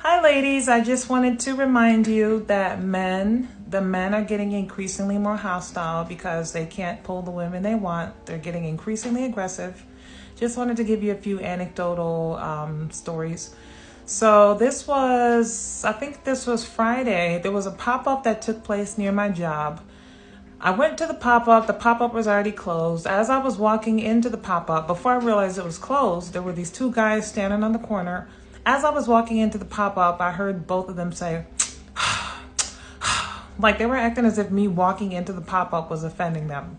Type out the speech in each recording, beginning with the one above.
Hi, ladies. I just wanted to remind you that the men are getting increasingly more hostile because they can't pull the women they want. They're getting increasingly aggressive. Just wanted to give you a few anecdotal stories. So I think this was Friday. There was a pop-up that took place near my job. I went to the pop-up. The pop-up was already closed. As I was walking into the pop-up, before I realized it was closed, there were these two guys standing on the corner. As I was walking into the pop-up, I heard both of them say, like they were acting as if me walking into the pop-up was offending them.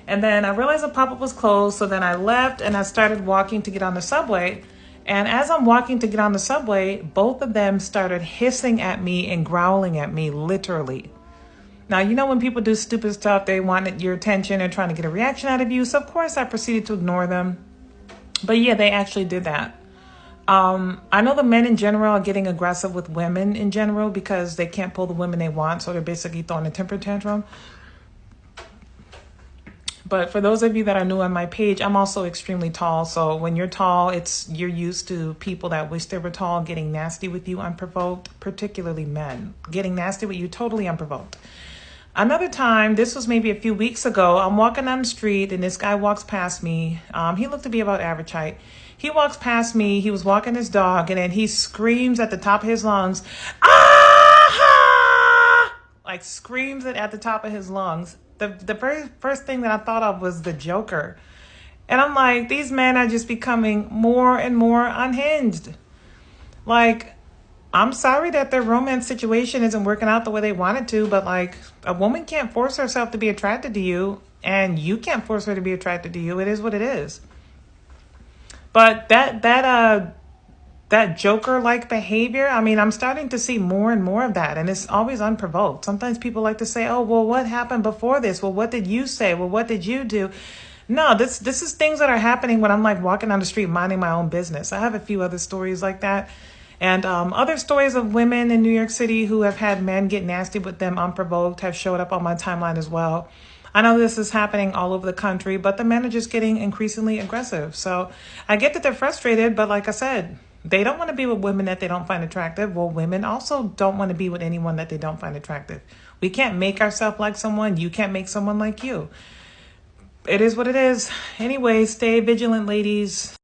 And then I realized the pop-up was closed, so then I left and I started walking to get on the subway. And as I'm walking to get on the subway, both of them started hissing at me and growling at me, literally. Now, you know when people do stupid stuff, they wanted your attention and trying to get a reaction out of you. So, of course, I proceeded to ignore them. But yeah, they actually did that. I know the men in general are getting aggressive with women in general because they can't pull the women they want. So they're basically throwing a temper tantrum. But for those of you that are new on my page, I'm also extremely tall. So when you're tall, you're used to people that wish they were tall getting nasty with you unprovoked, particularly men getting nasty with you totally unprovoked. Another time, this was maybe a few weeks ago, I'm walking down the street and this guy walks past me. He looked to be about average height. He walks past me, he was walking his dog, and then he screams at the top of his lungs, ah! Like screams it at the top of his lungs. The very first thing that I thought of was the Joker. And I'm like, these men are just becoming more and more unhinged. Like, I'm sorry that their romance situation isn't working out the way they want it to, but like a woman can't force herself to be attracted to you and you can't force her to be attracted to you. It is what it is. But that Joker-like behavior, I mean, I'm starting to see more and more of that, and it's always unprovoked. Sometimes people like to say, oh, well, what happened before this? Well, what did you say? Well, what did you do? No, this is things that are happening when I'm like walking down the street minding my own business. I have a few other stories like that. And other stories of women in New York City who have had men get nasty with them unprovoked have showed up on my timeline as well. I know this is happening all over the country, but the men are just getting increasingly aggressive. So I get that they're frustrated, but like I said, they don't want to be with women that they don't find attractive. Well, women also don't want to be with anyone that they don't find attractive. We can't make ourselves like someone. You can't make someone like you. It is what it is. Anyway, stay vigilant, ladies.